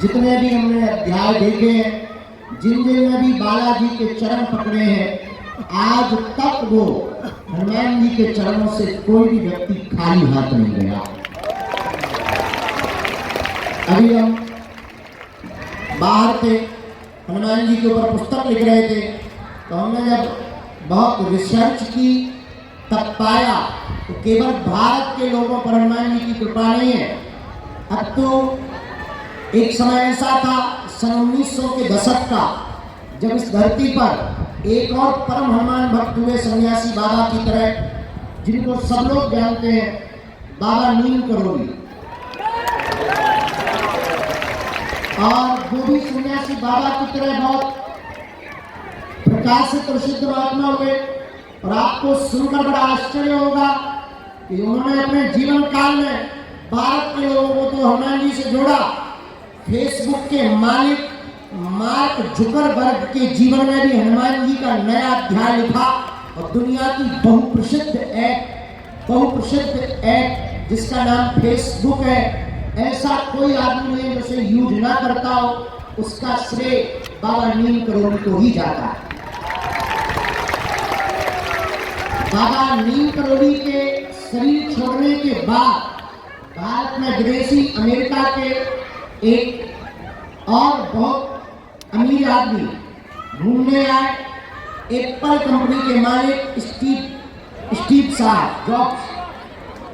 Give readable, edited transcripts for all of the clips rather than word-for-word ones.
जितने भी हमने अध्याय देखे हैं, जिन जिन ने भी बालाजी के चरण पकड़े हैं, आज तक वो हनुमान जी के चरणों से कोई भी व्यक्ति खाली हाथ नहीं गया। अभी हम बाहर थे, हनुमान जी के ऊपर पुस्तक लिख रहे थे, तो हमने जब बहुत रिसर्च की तब पाया तो केवल भारत के लोगों पर हनुमान जी की कृपा नहीं है। अब तो एक समय ऐसा था सन 1900 के दशक का, जब इस धरती पर एक और परम हनुमान भक्त हुए सन्यासी बाबा की तरह, जिनको सब लोग जानते हैं, बाबा नीम करोली। और वो भी सन्यासी बाबा की तरह बहुत प्रकाशित और सिद्ध महात्मा हुए। और आपको सुनकर बड़ा आश्चर्य होगा कि उन्होंने अपने जीवन काल में भारत के लोगों को तो हनुमान जी से जोड़ा। फेसबुक के मालिक मार्क जुकरबर्ग के जीवन में भी हनुमान जी का नया अध्याय लिखा और दुनिया की बहुप्रसिद्ध ऐप जिसका नाम फेसबुक है, ऐसा कोई आदमी नहीं जो उसे यूज ना करता हो, उसका श्रेय बाबा नीम करोली को ही जाता है। बाबा नीम करोली के शरीर छोड़ने के बाद भारत में विदेशी अमेरिका के एक और बहुत अमीर आदमी घूमने आए। एप्पल कंपनी के मालिक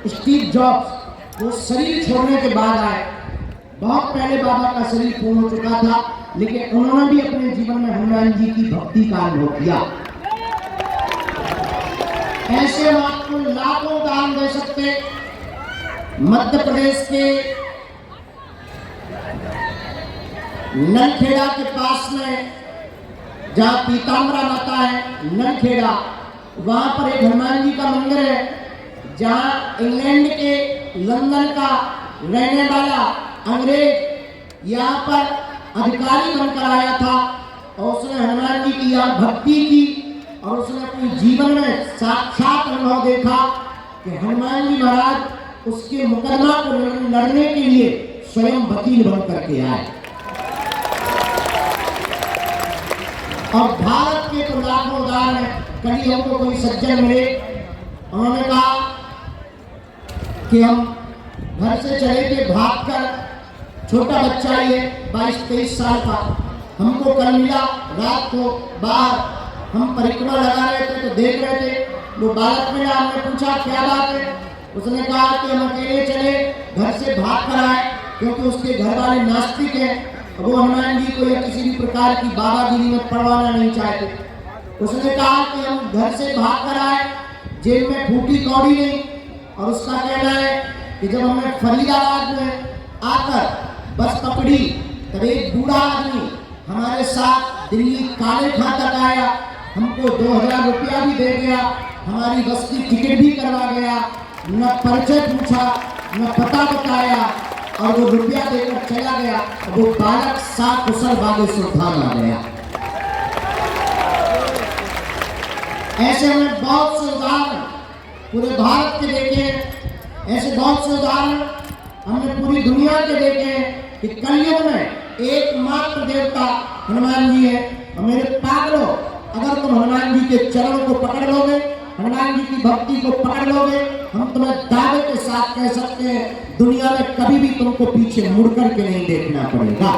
स्टीव जॉब्स वो शरीर छोड़ने के बाद आए। बहुत पहले बाबा का शरीर पूर्ण हो चुका था, लेकिन उन्होंने भी अपने जीवन में हनुमान जी की भक्ति का अनुभव किया। ऐसे हम आपको लाखों उदाहरण दे सकते। मध्य प्रदेश के नलखेड़ा के पास में जहाँ पीताम्बरा माता है, नलखेड़ा, वहां पर एक हनुमान जी का मंदिर है, जहाँ इंग्लैंड के लंदन का रहने वाला अंग्रेज यहाँ पर अधिकारी बनकर आया था और उसने हनुमान जी की यहाँ भक्ति की और उसने अपने जीवन में साक्षात अनुभव देखा कि हनुमान जी महाराज उसके मुकदमा को लड़ने के लिए स्वयं वकील बन करके आए। और भारत के तो लाखों उदाहरण है। कभी हमको कोई सज्जन मिले, उन्होंने कहा कि हम घर से चले थे भागकर, छोटा बच्चा ही है 22-23 साल का, हमको कल मिला रात को बाहर, हम परिक्रमा लगा रहे थे तो देख रहे थे, वो बालक मिला, हमने पूछा क्या बात है, उसने कहा कि हम अकेले चले, घर से भाग कर आए, क्योंकि उसके घर वाले नास्तिक हैं, वो हनुमान जी को या किसी भी प्रकार की बाबागिरी में पड़वाना नहीं चाहते। उसने कहा कि हम घर से भाग कर आए, जेब में फूटी कौड़ी नहीं, और उसका कहना है कि जब हमने फरीदाबाद में आकर बस पकड़ी तब एक बूढ़ा आदमी हमारे साथ दिल्ली काले खां तक आया, हमको 2000 रुपया भी दे गया, हमारी बस की टिकट भी करवा गया, न परिचय पूछा न पता बताया, और वो रुपया देकर चला गया। वो बालक साथ कुशल बागेश्वर धाम आ गया। ऐसे में बहुत से उदाहरण पूरे भारत के देखे, ऐसे बहुत से उदाहरण हमने पूरी दुनिया के देखे कि कलयुग में एकमात्र देवता हनुमान जी है। और मेरे पागलों, अगर तुम हनुमान जी के चरणों को पकड़ लोगे, हनुमान जी की भक्ति को पकड़ लोगे, हम तुम्हें दावे के साथ कह सकते हैं दुनिया में कभी भी तुमको पीछे मुड़ करके नहीं देखना पड़ेगा।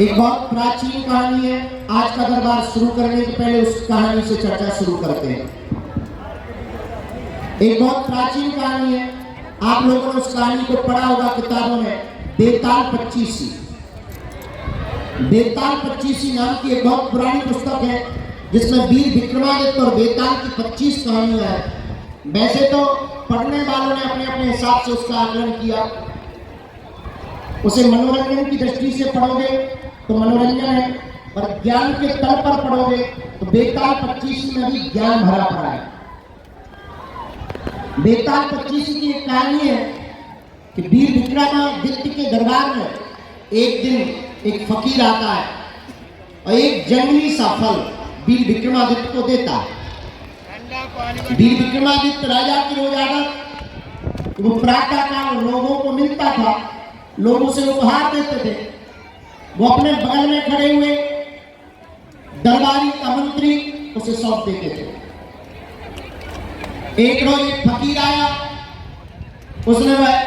एक बहुत प्राचीन कहानी है, आज का दरबार शुरू करने के पहले उस कहानी से चर्चा शुरू करते हैं। एक बहुत प्राचीन कहानी है, आप लोगों ने उस कहानी को पढ़ा होगा किताबों में, बेताल पच्चीसी। बेताल पच्चीसी नाम की एक बहुत पुरानी पुस्तक है, जिसमें वीर विक्रमादित्य और बेताल की 25 कहानियां हैं। वैसे तो पढ़ने वालों ने अपने अपने हिसाब से उसका आकलन किया। उसे मनोरंजन की दृष्टि से पढ़ोगे तो मनोरंजन है, और ज्ञान के तल पर पढ़ोगे तो बेताल 25 में भी ज्ञान भरा पड़ा है। बेताल 25 की एक कहानी है कि वीर विक्रमादित्य के दरबार में एक दिन एक फकीर आता है और एक जंगली सा फल वीर विक्रमादित्य को देता है। वीर विक्रमादित्य राजा की रोज आदत वो प्रातः काल लोगों को मिलता था, लोग उसे उपहार देते थे। वो अपने बगल में खड़े हुए दरबारी का मंत्री उसे सौंप देते थे। एक रोज एक फकीर आया, उसने वह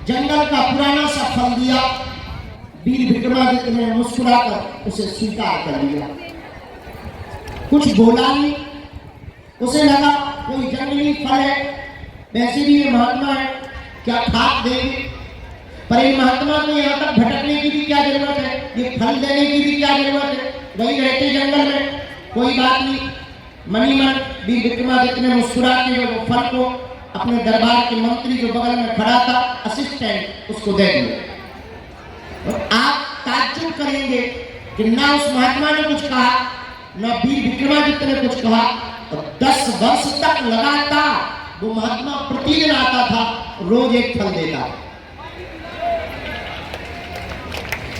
जंगल का पुराना सा फल दिया। वीर विक्रमादित्य ने मुस्कुराकर उसे स्वीकार कर लिया, कुछ बोला नहीं। उसे लगा कोई जंगली फल है, वैसे भी ये महात्मा है, क्या खाक देंगे। पर ये महात्मा को यहाँ तक भटकने की भी क्या जरूरत है, ये फल देने की भी क्या जरूरत है, वही रहते जंगल में, कोई बात नहीं। मनी मन वीर विक्रमादित्य ने मुस्कुरा के वो फल को अपने दरबार के मंत्री जो बगल में खड़ा था, असिस्टेंट, उसको दे दिया। और आप ताज्जुब करेंगे कि ना उस महात्मा ने कुछ कहा, ना वीर विक्रमादित्य ने कुछ कहा। और 10 वर्ष तक लगातार वो महात्मा प्रतिदिन आता था, रोज एक फल देता।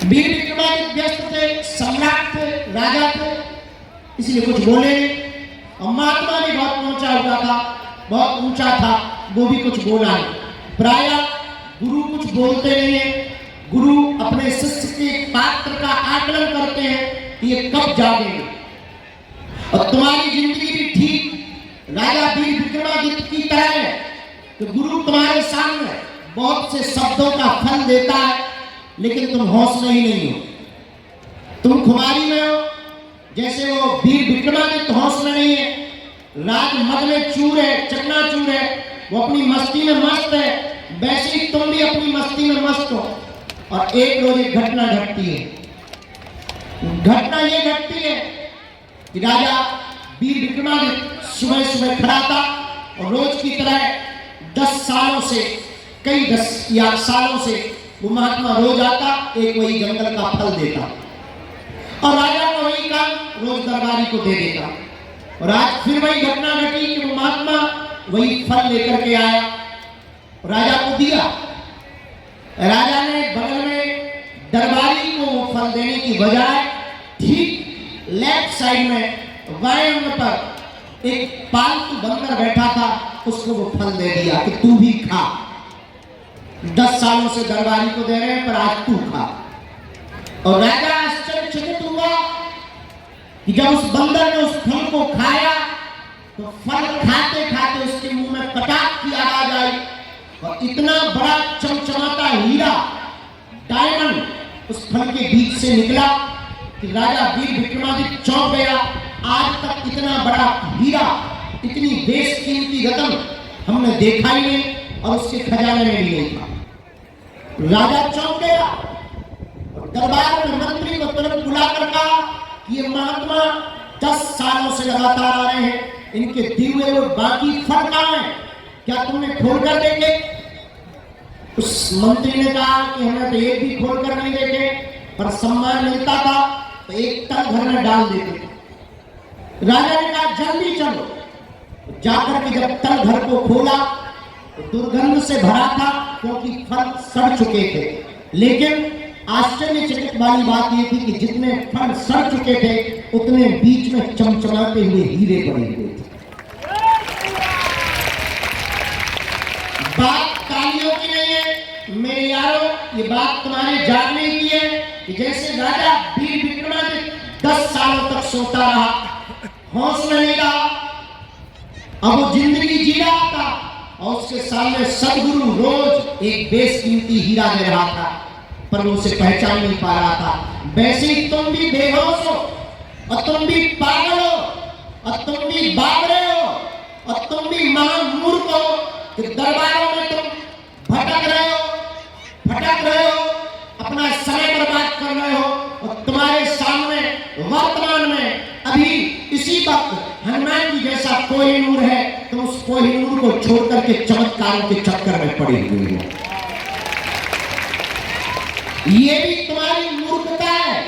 वीर विक्रमादित्य व्यस्त थे, सम्राट थे, राजा थे, इसलिए कुछ बोले नहीं। और महात्मा भी बहुत ऊंचा हुआ था, बहुत ऊंचा था, वो भी कुछ बोला नहीं। प्रायः गुरु कुछ बोलते नहीं है, गुरु अपने शिष्य के पात्र का आकलन करते हैं कि ये कब जागेंगे। और तुम्हारी जिंदगी भी ठीक राजा वीर विक्रमादित्य की तरह है कि गुरु तुम्हारे सामने बहुत से शब्दों का फल देता है, लेकिन तुम हौसले ही नहीं हो, तुम खुमारी में हो। जैसे वो वीर विक्रमादित्य हौसला नहीं है, राजमद में चूर है, चकनाचूर है, वो अपनी मस्ती में मस्त है, वैसे ही तुम भी अपनी मस्ती में मस्त हो। और एक रोज एक घटना घटती है। घटना ये घटती है कि राजा वीर विक्रमादित्य सुबह सुबह खड़ा था और रोज की तरह 10 सालों से, कई 10 या सालों से वो महात्मा रोज आता, एक वही जंगल का फल देता और राजा को वही काम रोज दरबारी को दे देता। और आज फिर वही घटना घटी कि वो महात्मा वही फल लेकर के आया, राजा को दिया। राजा ने बगल में दरबारी को फल देने की बजाय ठीक लेफ्ट साइड में बाएं अंग पर एक पालतू बंदर बैठा था, उसको वो फल दे दिया कि तू भी खा। 10 सालों से दरबारी को दे रहे हैं, पर आज तू खा। और राजा आश्चर्यचकित हुआ कि जब उस बंदर ने उस फल को खाया तो फल खाते खाते उसके मुंह में कटाक की आवाज आई और इतना बड़ा चमचमाता हीरा, डायमंड उस फल के बीच से निकला कि राजा वीर विक्रमादित्य चौंक गया। आज तक इतना बड़ा हीरा, इतनी बेशकीमती रत्न हमने देखा ही नहीं और उसके खजाने में भी नहीं था। राजा चौंक गया और दरबार में मंत्री को तुरंत बुलाकर कहा कि ये महात्मा 10 सालों से लगातार आ रहे हैं, इनके दिए हुए वो बाकी फल कहां हैं, क्या तुमने खोल कर देखे? उस मंत्री ने कहा कि हमें तो एक भी खोल कर नहीं देखे, पर सम्मान मिलता था तो एक तल घर में डाल देते थे। राजा ने कहा जल्दी चलो। जाकर के जब तल घर को खोला तो दुर्गंध से भरा था, क्योंकि फल सड़ चुके थे। लेकिन आश्चर्यचकित वाली बात यह थी कि जितने फल सड़ चुके थे उतने बीच में चमचमाते हुए हीरे पड़े हुए थे। बात तालियों की नहीं है मेरे यारों, ये बात तुम्हारे जानने की है कि जैसे राजा वीर विक्रमादित्य 10 सालों तक सोता रहा, हौसला नहीं रहा, अब वो जिंदगी जी रहा था और उसके सामने सदगुरु रोज एक बेशकीमती हीरा दे रहा था, पर वो उसे पहचान नहीं पा रहा था। वैसे ही तुम भी बेहोश हो और तुम भी पागल हो और तुम भी बावरे हो और तुम भी महामूर्ख हो कि दरबारों में तुम भटक रहे हो, अपना समय बर्बाद कर रहे हो। और तुम्हारे सामने वर्तमान में अभी इसी वक्त हनुमान जी जैसा कोहिनूर है, तुम उस कोहिनूर को छोड़कर के चमत्कारों के चक्कर में पड़े हुए हो। ये भी तुम्हारी मूर्खता है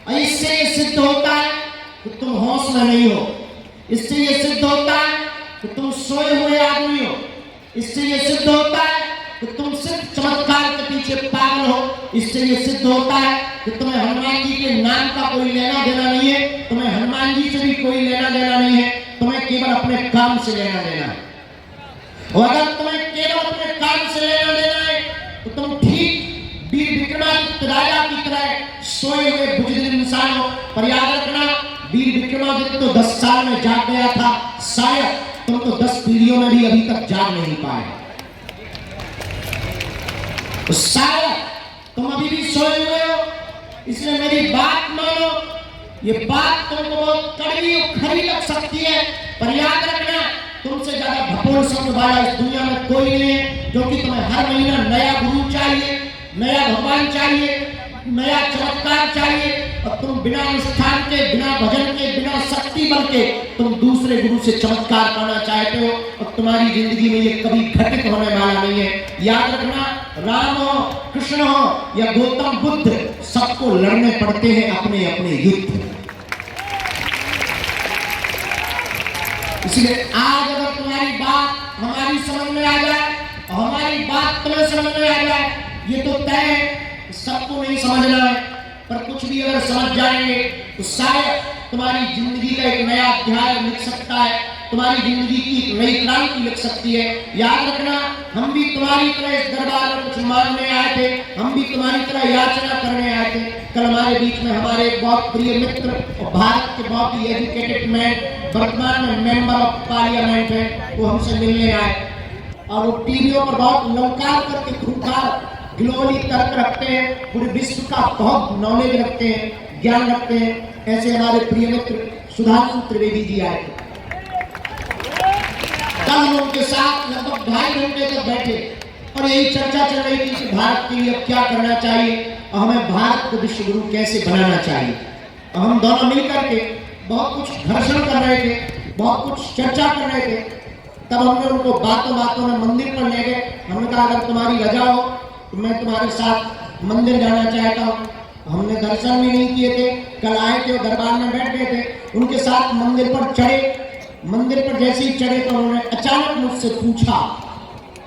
और इससे ये सिद्ध होता है कि तुम हौसला नहीं हो, इससे ये सिद्ध होता है कि तुम सोए हुए आदमी हो, इससे ये सिद्ध होता है कि तुम सिर्फ चमत्कार के पीछे पागल हो, इससे ये सिद्ध होता है कि तुम्हें हनुमान जी के नाम का कोई लेना देना नहीं है, तुम्हें हनुमान जी से भी कोई लेना देना नहीं है, तुम्हें केवल अपने काम से लेना देना है। और अगर तुम्हें केवल अपने काम से लेना देना है तो तुम ठीक वीर विक्रमादित्य राजा की तरह सोए हुए बुजुर्ग इंसान हो। पर याद रखना, वीर विक्रमादित्य तो 10 साल में जाग गया था, शायद तुम तो 10 पीढ़ियों में भी अभी तक जाग नहीं पाए। तो शायद तुम अभी भी सोए हुए हो, इसलिए मेरी बात मानो। ये बात तुमको बहुत कड़वी और खरी लग सकती है, पर याद रखना, तुमसे ज्यादा भपोल समझ वाला इस दुनिया में कोई नहीं है, क्योंकि तुम्हें हर महीना नया गुरु चाहिए, नया भगवान चाहिए, नया चमत्कार चाहिए। और तुम बिना अनुष्ठान के, बिना भजन के, बिना शक्ति बल के तुम दूसरे गुरु से चमत्कार पाना चाहते हो, और तुम्हारी जिंदगी में ये कभी घटित होने वाला नहीं है। याद रखना, राम हो, कृष्ण हो या गौतम बुद्ध, सबको लड़ने पड़ते हैं अपने अपने युद्ध। इसलिए आज अगर तुम्हारी बात हमारी समझ में आ जाए और हमारी बात तुम्हें समझ में आ जाए, ये तो तय है, सबको नहीं समझना है, पर कुछ भी अगर समझ जाएंगे तो शायद तुम्हारी जिंदगी का एक नया अध्याय लिख सकता है, तुम्हारी जिंदगी की एक नई क्रांति लिख सकती है। याद रखना, हम भी तुम्हारी तरह इस दरबार में कुछ मांगने आए थे, हम भी तुम्हारी तरह याचना करने आए थे। कल हमारे बीच में हमारे एक बहुत प्रिय मित्र और भारत के बहुत ही एजुकेटेड मैन, वर्तमान में मेंबर ऑफ पार्लियामेंट है, वो हमसे मिलने आए और वो टीवियों पर बहुत ललकार करके खूंखार ग्लोबली तर्क रखते हैं, पूरे विश्व का बहुत नॉलेज रखते हैं, ज्ञान रखते हैं। ऐसे हमारे प्रिय मित्र सुधांशु त्रिवेदी जी आए थे। कल हम उनके साथ लगभग 2.5 घंटे तक बैठे और यही चर्चा चल रही थी कि भारत के लिए अब क्या करना चाहिए और हमें भारत को विश्व गुरु कैसे बनाना चाहिए। और हम दोनों मिलकर के बहुत कुछ घर्षण कर रहे थे, बहुत कुछ चर्चा कर रहे थे। तब हमने उनको बातों बातों में मंदिर पर ले गए। हमने कहा, अगर तुम्हारी रजा हो तो मैं तुम्हारे साथ मंदिर जाना चाहता हूँ। हमने दर्शन भी नहीं किए थे, कल आए थे, दरबार में बैठ गए थे, उनके साथ मंदिर पर चढ़े। मंदिर पर जैसे ही चढ़े तो उन्होंने अचानक मुझसे पूछा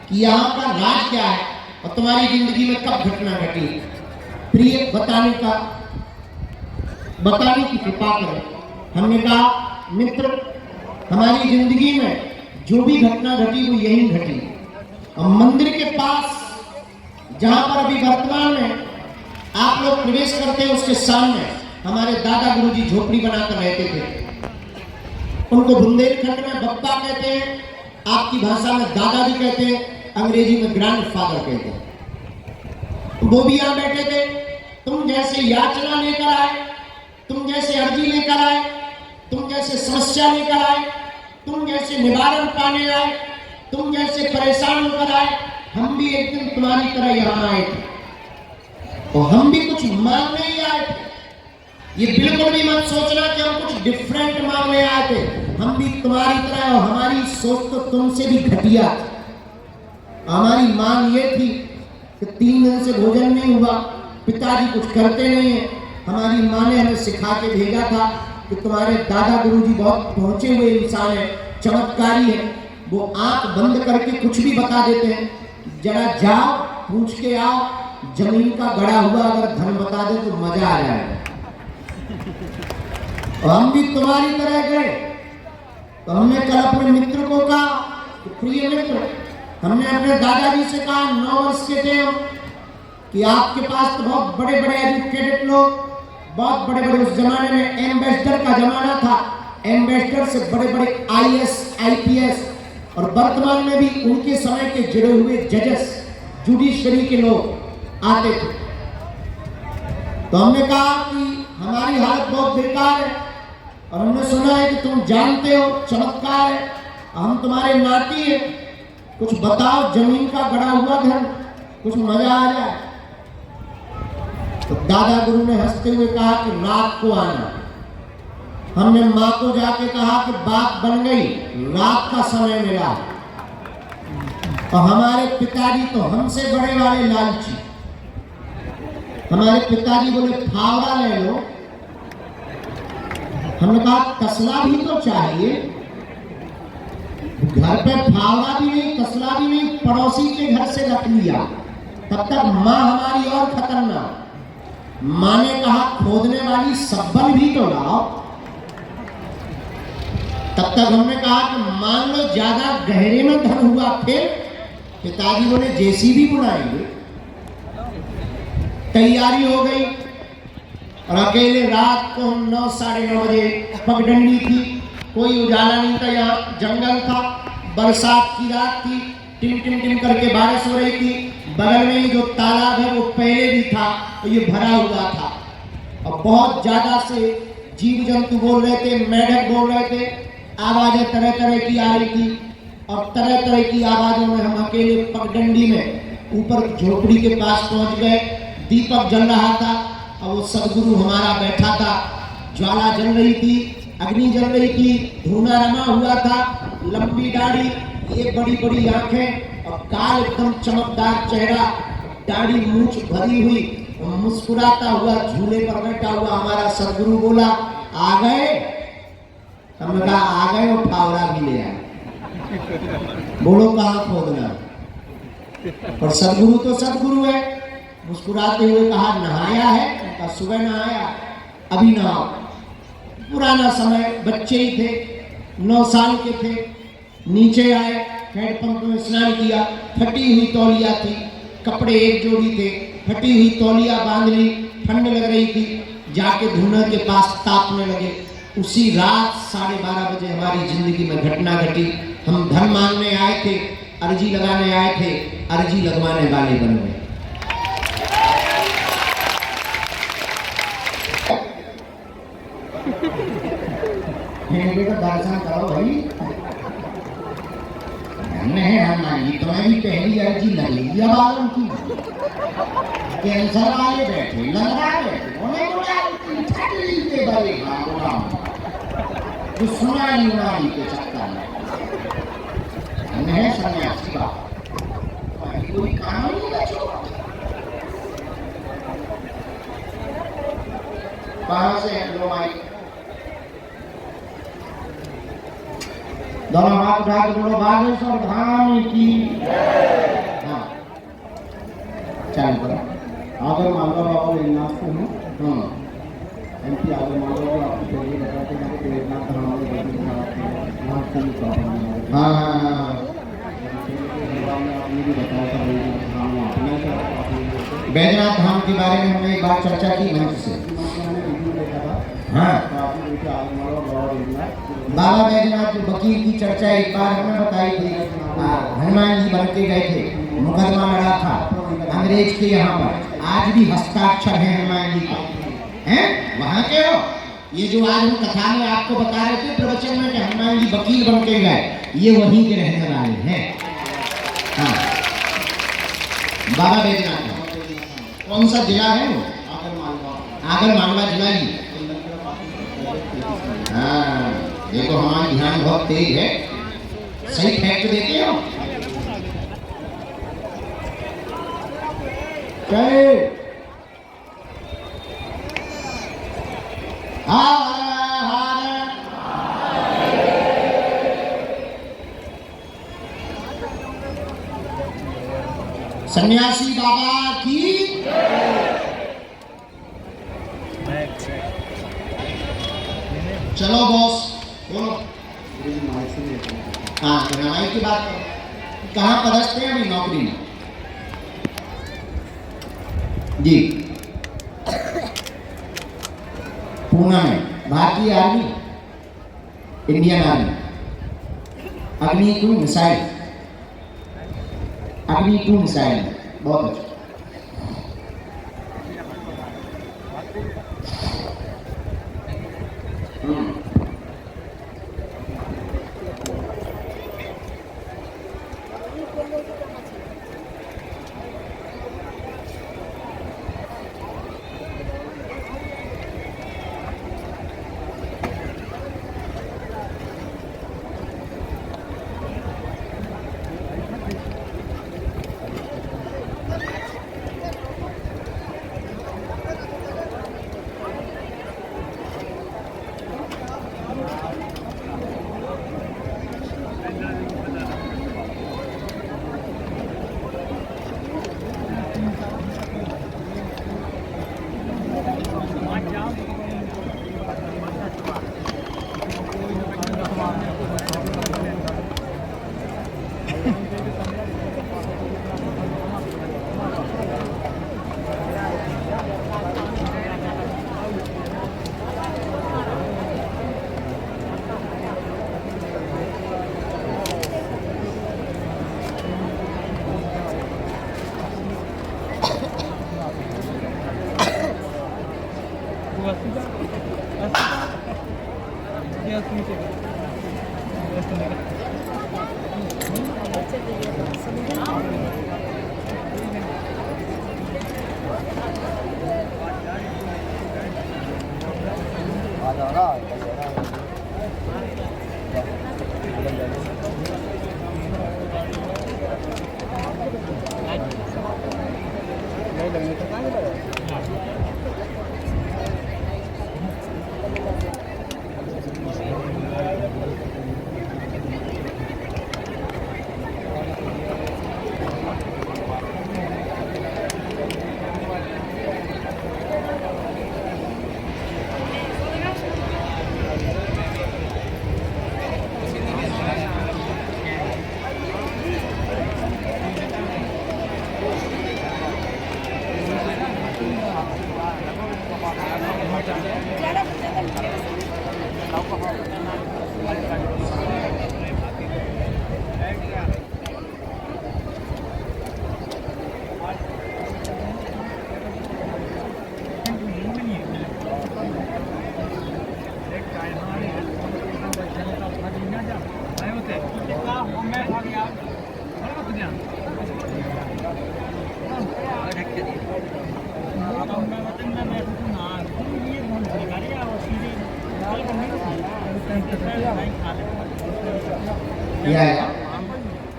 कि यहाँ का राज क्या है और तुम्हारी जिंदगी में कब घटना घटी। प्रिय, बताने की कृपा करें। हमने कहा, मित्र, हमारी जिंदगी में जो भी घटना घटी वो यही घटी। और मंदिर के पास जहां पर अभी वर्तमान में आप लोग प्रवेश करते हैं, उसके सामने हमारे दादा गुरुजी झोपड़ी बनाकर रहते थे। उनको बुंदेलखंड में बप्पा कहते हैं, आपकी भाषा में दादाजी कहते हैं, अंग्रेजी में ग्रैंडफादर कहते हैं। वो भी यहां बैठे थे। तुम जैसे याचना लेकर आए, तुम जैसे अर्जी लेकर आए, तुम जैसे समस्या लेकर आए, तुम जैसे निवारण पाने आए, तुम जैसे परेशान होकर आए, हम भी एक दिन तुम्हारी तरह यहाँ आए थे और हम भी कुछ मांगने ही आए थे। ये बिल्कुल भी मत सोचना कि हम कुछ डिफरेंट मांगने आए थे। हम भी तुम्हारी तरह, और हमारी सोच तो तुमसे भी घटिया थी। हमारी मांग ये थी कि 3 दिन से भोजन नहीं हुआ, पिताजी कुछ करते नहीं है। हमारी माँ ने हमें सिखा के भेजा था कि तुम्हारे दादा गुरुजी बहुत पहुंचे हुए इंसान है, चमत्कारी है। वो आंख बंद करके कुछ भी बता देते हैं। जरा जाओ, पूछ के आओ, जमीन का गड़ा हुआ अगर धन बता दे तो मजा आ जाएगा। और हम भी तुम्हारी तरह गए। तो हमने कल अपने मित्र को कहा, प्रिय मित्र, हमने अपने दादाजी से कहा, 9 वर्ष के थे हम, कि आपके पास तो बहुत बड़े बड़े एजुकेटेड लोग, बहुत बड़े बड़े, उस जमाने में एम्बेसडर का जमाना था, एम्बेसडर से बड़े बड़े IAS IPS, और वर्तमान में भी उनके समय के जुड़े हुए जजेस, जुडिशरी के लोग आते थे। तो हमने कहा कि हमारी हालत बहुत बेकार है और हमने सुना है कि तुम जानते हो चमत्कार है, हम तुम्हारे नाती है, कुछ बताओ, जमीन का गड़ा हुआ घर, कुछ मजा आ जाए। तो दादा गुरु ने हंसते हुए कहा कि रात को आना। हमने माँ को जाके कहा कि बात बन गई, रात का समय मिला। और हमारे पिताजी तो हमसे बड़े वाले लालची। हमारे पिताजी बोले, फावड़ा ले लो। हमने कहा, तसला भी तो चाहिए। घर पे फावड़ा भी नहीं, तसला भी नहीं, पड़ोसी के घर से रख लिया। तब तक माँ हमारी और खतरनाक। माँ ने कहा, खोदने वाली सब्बल भी तो लाओ। तब तक हमने कहा कि मान लो ज्यादा गहरे में धन हुआ, फिर पिताजी बोले जेसीबी बुलाएंगे। तैयारी हो गई और अकेले रात को 9 साढ़े 9 बजे पगडंडी थी, कोई उजाला नहीं था, यहाँ जंगल था, बरसात की रात थी, टिम टिम टिम करके बारिश हो रही थी। बगल में ही जो तालाब है वो पहले भी था तो ये भरा हुआ था और बहुत ज्यादा से जीव जंतु बोल रहे थे, मेढक बोल रहे थे, आवाजें तरह तरह की आ रही थी और तरह तरह की आवाजों में हम अकेले पगडंडी में ऊपर झोपड़ी के पास पहुंच गए। दीपक जल रहा था और वो सदगुरु हमारा बैठा था, ज्वाला जल रही थी, अग्नि जल रही थी, धुआं रमा हुआ था, लंबी दाढ़ी, ये बड़ी बड़ी आंखें और काल एकदम चमकदार चेहरा, दाढ़ी मूंछ भरी हुई, मुस्कुराता हुआ झूले पर बैठा हुआ हमारा सदगुरु बोला आ गए। हमने कहा आ गए और फावड़ा भी ले आए। बोलो कहाँ खोदना। और सदगुरु तो सदगुरु है। मुस्कुराते हुए कहा नहाया है? उनका सुबह नहाया, अभी नहाओ। पुराना समय, बच्चे ही थे, 9 साल के थे। नीचे आए, हैंडपंप में स्नान किया, फटी हुई तौलिया थी, कपड़े एक जोड़ी थे, फटी हुई तौलिया बांध ली, ठंड लग रही थी, जाके धुआं के पास तापने लगे। उसी रात 12:30 बजे हमारी जिंदगी में घटना घटी। हम धन मांगने आए थे, अर्जी लगाने आए थे, अर्जी लगवाने वाले बन गए। दर्शन करो भाई, नहीं हनुमान जी तुम्हें भी पहली अर्जी लगी वालों की, कैंसर वाले बैठे, लंगड़ा बैठे, उन्हें जो सुना यूनानी के चक्कर में है सन्यासी का कोई काम नहीं बचो। कहाँ से लो माइक, दोनों हाथ उठा के बोलो बागेश्वर धाम की। हाँ चालू करो। आगर मालवा बाबा वेदनाथ से हूँ। हाँ एमपी आगर मालवा को आपको पहले बताते हैं कि वेदनाथ धाम में वहाँ से ही प्रॉब्लम। हाँ हाँ हाँ आपने भी बताया था बैजनाथ धाम के बारे में हमने एक बार चर्चा की मंच से। हाँ बाबा बैजनाथ जो वकील की चर्चा एक बार हमने बताई थी। हनुमान जी बन के गए थे, मुकदमा लड़ा था अंग्रेज के यहाँ पर, आज भी हस्ताक्षर है हनुमान जी का, हैं वहाँ के हो। ये जो आज हम कथा में आपको बता रहे थे प्रवचन में कि हनुमान जी वकील बन के गए, ये वहीं के रहने वाले हैं। हाँ बाबा बैजनाथ कौन सा जिला है वो? आगर मालवा जिला ही। हाँ देखो हमारा ध्यान बहुत तेज है, सही फैक्ट देते हो। सन्यासी बाबा की चलो बॉस बोलो। हाँ कमाई की बात करो, कहाँ पदस्थ हैं अभी नौकरी में? जी पूना में, भारतीय आर्मी, इंडियन आर्मी, अग्नि 2 मिसाइल, अग्नि 2 मिसाइल, बहुत अच्छा।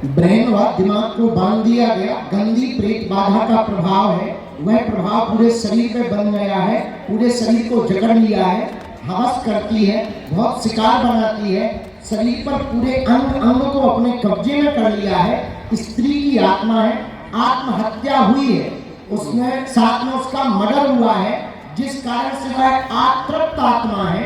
ब्रेन व दिमाग को बांध दिया गया, गंदी प्रेत बाधा का प्रभाव है, वह प्रभाव पूरे शरीर में बन गया है, पूरे शरीर को जकड़ लिया है, हवस करती है, बहुत शिकार बनाती है, शरीर पर पूरे अंग अंग को अपने कब्जे में कर लिया है। स्त्री की आत्मा है, आत्महत्या हुई है, उसमें साथ में उसका मर्डर हुआ है, जिस कारण से वह आतृप्त आत्मा है,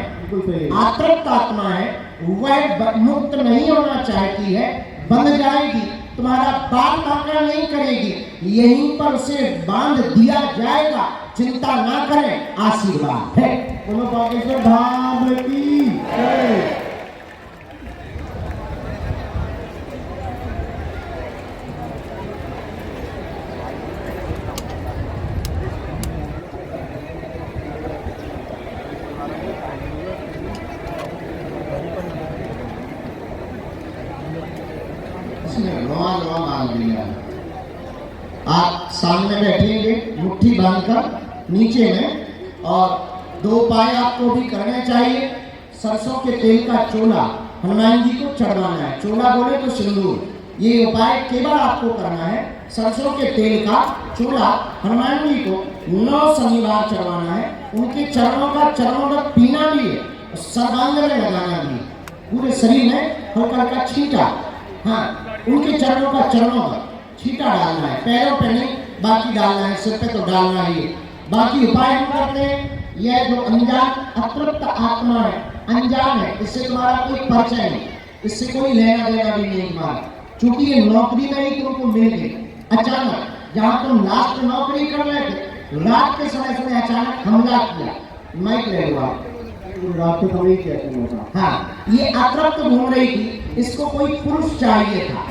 आतृप्त आत्मा है, वह मुक्त नहीं होना चाहती है, बंध जाएगी, तुम्हारा बाल बांका नहीं करेगी, यहीं पर उसे बांध दिया जाएगा, चिंता ना करें, आशीर्वाद है। बोलो बागेश्वर धाम की जय। आप सामने बैठेंगे मुट्ठी बांधकर नीचे में, और दो उपाय आपको भी करने चाहिए। सरसों के तेल का चोला हनुमान जी को चढ़वाना है, चोला बोले तो सिंदूर, ये उपाय केवल आपको करना है। सरसों के तेल का चोला हनुमान जी को 9 शनिवार चढ़वाना है, उनके चरणों का पीना भी है, सर्वांग में लगाना भी, पूरे शरीर में हल्का हल्का छींटा, हाँ उनके चरणों का छींटा डालना है, पैरों पे नहीं, बाकी डालना है, सिर पे तो डालना ही है। बाकी उपाय हम करते हैं, यह जो अनजान अतृप्त आत्मा है, अनजान है, इससे तुम्हारा कोई परिचय नहीं, इससे कोई लेना देना भी नहीं तुम्हारा, क्योंकि ये नौकरी में ही तुमको मिल गई अचानक, जहाँ तुम लास्ट नौकरी कर रहे थे, रात के समय से अचानक हमला किया, माइक ले लो आप, रात को समय किया, हाँ ये अतृप्त घूम रही थी, इसको कोई पुरुष चाहिए था,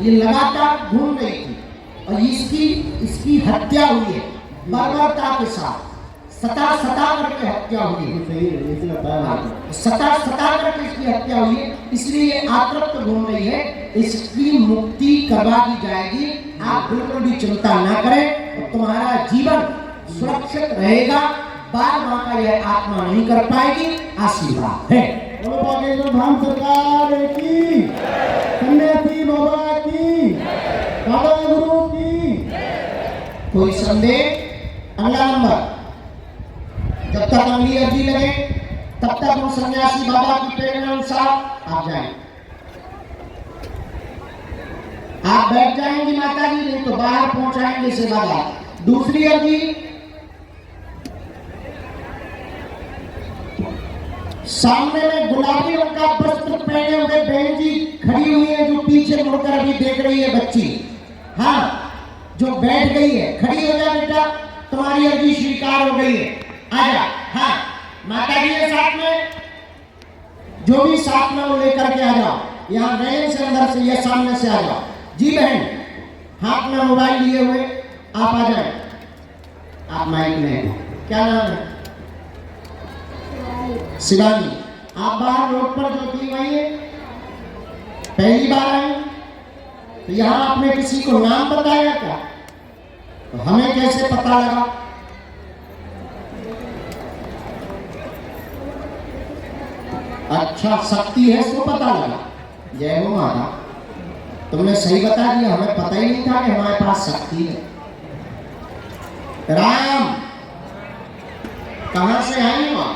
ये लगातार घूम रही थी, और इसकी हत्या हुई है बर्बरता के साथ, सता करके हत्या हुई है, सता करके इसकी हत्या हुई है, इसलिए ये आतृप्त घूम रही है, इसकी मुक्ति करवा दी जाएगी। आप बिल्कुल भी चिंता ना करें, और तुम्हारा जीवन सुरक्षित रहेगा, बार बार का यह आत्मा नहीं कर पाएगी, आशीर्वाद है। धाम सरकार की, सन्यासी बाबा की, बाबा गुरु की। कोई संदेह? अगला नंबर, जब तक अगली अर्जी लगे तब तक हम सन्यासी बाबा की प्रेरणा अनुसार आप जाएं। आप बैठ जाएंगी माता जी, नहीं तो बाहर पहुंचाएंगे सेवादार। दूसरी अर्जी, सामने में गुलाबी रंग का वस्त्र पहने हुए बहन जी खड़ी हुई है, जो पीछे मुड़कर अभी देख रही है बच्ची, हाँ जो बैठ गई है, खड़ी हो जा बेटा, तुम्हारी अर्जी स्वीकार हो गई है, आजा। हाँ माता जी के साथ में जो भी साथ में वो लेकर के आ जाओ, यहाँ रेल से अंदर से या सामने से आ जाओ। जी बहन, हाथ में मोबाइल लिए हुए आप आ जाए, आप माइक में, क्या नाम है? शिवानी, आप बाहर रोड पर जो थी वही है, पहली बार आई? तो यहाँ आपने किसी को नाम बताया क्या? तो हमें कैसे पता लगा? अच्छा, शक्ति है सो पता लगा। जय हो माता, तुमने सही बता दिया, हमें पता ही नहीं था कि हमारे पास शक्ति है। राम, कहां से आई हो?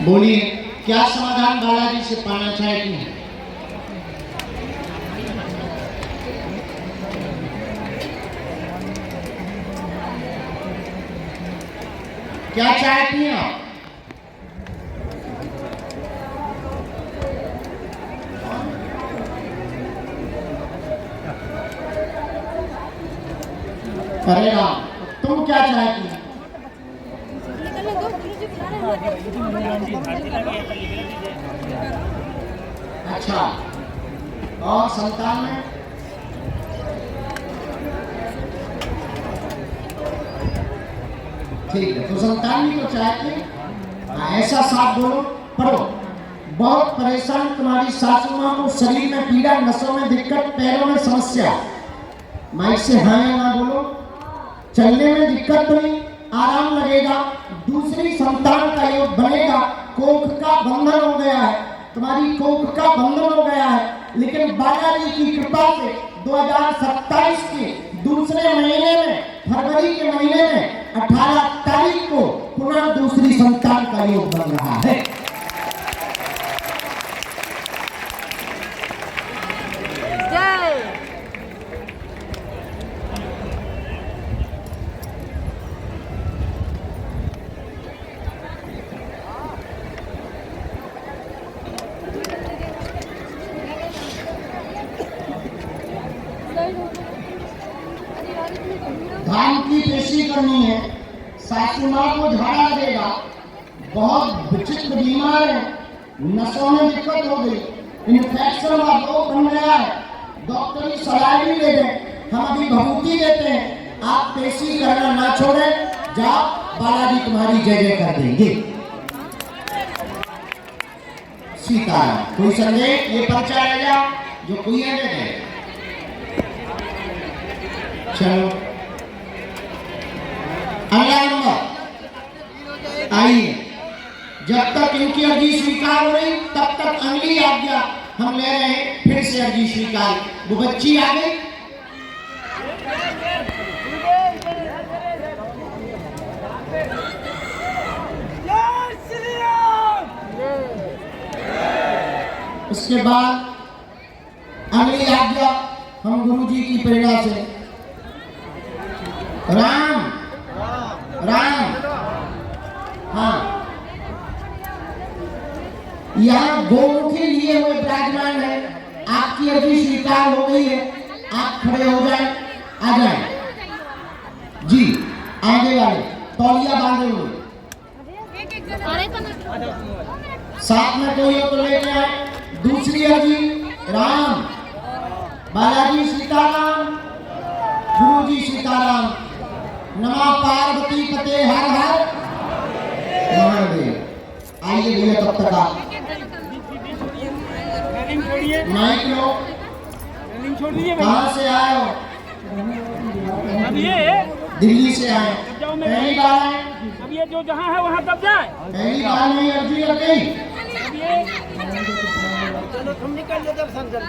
बोलिए, क्या समाधान बालाजी से पाना चाहती हैं? क्या चाहती हैं आप? अरे राम, तुम क्या चाहती हैं? अच्छा, और संतान में? ठीक है, तो संतान भी तो चाहती। ऐसा साथ बोलो, पढ़ो। बहुत परेशान तुम्हारी सासू मां को, शरीर में पीड़ा, नसों में दिक्कत, पैरों में समस्या। माइक से हाँ या ना बोलो। चलने में दिक्कत नहीं, आराम लगेगा, दूसरी संतान का योग बनेगा। कोख का बंधन हो गया है, तुम्हारी कोख का बंधन हो गया है, लेकिन बालाजी की कृपा से 2027 के दूसरे महीने में, फरवरी के महीने में 18 तारीख को पुनः दूसरी संतान का योग बन रहा है। धान की पेशी करनी है, सासू मां को झाड़ा लगेगा, बहुत विचित्र बीमार है, नसों में दिक्कत हो गई, इन्फेक्शन का रोग बन गया है, डॉक्टरी सलाह भी दे दें, हम अभी भभूति देते हैं, आप पेशी करना ना छोड़ें, जाओ, बालाजी तुम्हारी जय जय कर देंगे। सीताराम, कोई संदेह? ये पर्चा ले जाओ, जो कोई है दे दे। चलो, अगला नंबर आइए। जब तक इनकी अर्जी स्वीकार हो रही तब तक अगली आज्ञा हम ले रहे हैं, फिर से अर्जी स्वीकार। वो बच्ची आ गई, उसके बाद अगली आज्ञा हम गुरु जी की प्रेरणा से राम राम। हाँ, यहाँ गोमुखी लिए हुए विराजमान है, आपकी अर्जी स्वीकार हो गई है, आप खड़े हो जाए, आ जाए जी। आगे वाले तौलिया बांधे हुए, साथ में कोई हो तो लेके आए। दूसरी अर्जी राम, बालाजी सीताराम, गुरु जी सीताराम, नमः पार्वती पते हर हर महादेव। आइए भैया, तब तक आप माइक लो। कहाँ से आए हो? दिल्ली से आए, पहली बार आए? अब ये जो जहाँ है वहाँ तब जाए, पहली बार नहीं अर्जी लग गई। चलो तुम निकल दर्शन कर।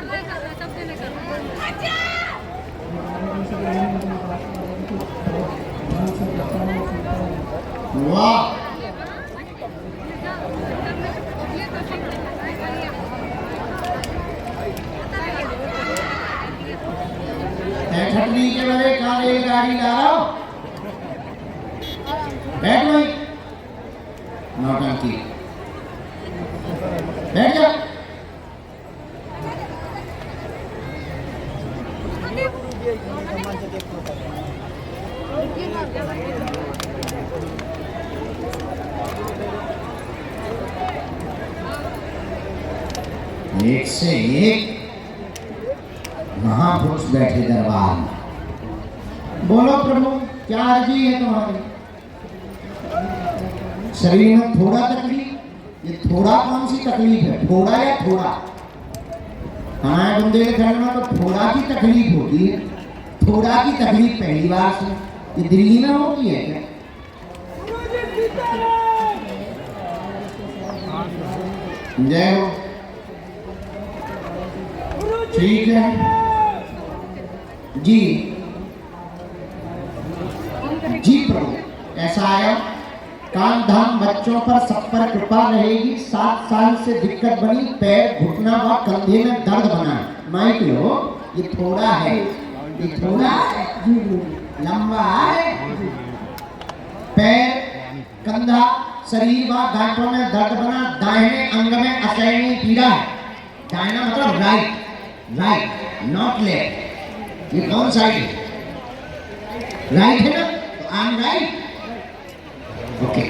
वाह, छटनी के बड़े कहाँ रेलगाड़ी ला रहा हो? बैठ भाई, नौटंकी। बैठ जा। एक से एक महापुरुष बैठे दरबार में। बोलो प्रभु, क्या अर्जी है तुम्हारी? शरीर में थोड़ा तकलीफ, ये थोड़ा कौन सी तकलीफ है? थोड़ा या थोड़ा? हमारे बुंदेलखंड में तो थोड़ा की तकलीफ होती है। थोड़ा की तकलीफ पहली बार से, ये दिल्ली में होती है क्या? जय हो। ठीक है जी जी प्रभु, ऐसा आया। काम धाम बच्चों पर सब पर कृपा रहेगी। 7 साल से दिक्कत बनी, पैर घुटना व कंधे में दर्द बना। माइक लो, ये थोड़ा है, ये थोड़ा लंबा है। पैर, कंधा, शरीर व गांठों में दर्द बना। दाहिने अंग में असहनीय पीड़ा है। दाहिना मतलब राइट, राइट नॉट लेफ्ट। ये कौन साइड है? राइट है ना, तो आई एम राइट। ओके।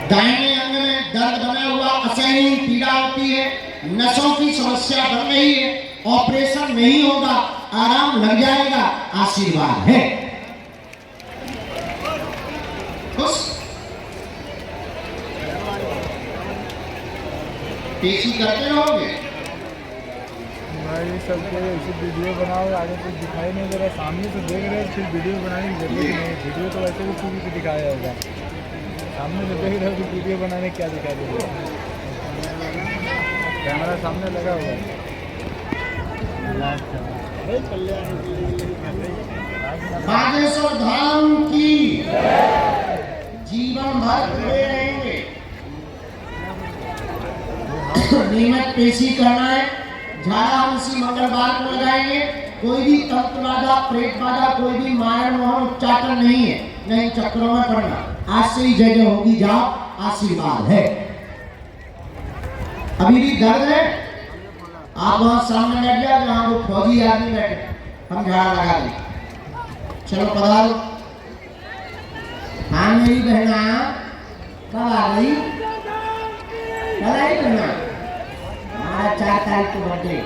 दाहिने अंग में दर्द बना हुआ, असहनीय पीड़ा होती है, नसों की समस्या बन रही है। ऑपरेशन नहीं होगा, आराम लग जाएगा, आशीर्वाद है। खुश? पेशी करते रहोगे? ये सब ऐसे वीडियो बनाओ, आगे कुछ दिखाई नहीं दे रहा, सामने से देख रहे हैं, फिर वीडियो बनाने की जरूरत नहीं। वीडियो तो वैसे भी टीवी पे दिखाया जाएगा, सामने से देख रहे हो कि वीडियो बनाने क्या दिखाई दे रहा है। कैमरा सामने लगा हुआ है। बागेश्वर धाम की जीवन भर जुड़े रहेंगे। नियमित पेशी करना है। झाड़ा हम इसी मंगलवार को लगाएंगे। कोई भी तंत्र बाधा, प्रेत बाधा, कोई भी मारण मोहन उच्चाटन नहीं है, नहीं चक्रों में पड़ना। आज से ही जय जय होगी, जाओ, आशीर्वाद है। अभी भी दर्द है? आप वहां सामने बैठ जाओ जहां वो फौजी आदमी बैठे, हम झाड़ा लगा दें। चलो पधारो। हाँ मेरी बहना, कब आ गई? कल आई बहना? हमारा 4 तारीख को बर्थडे।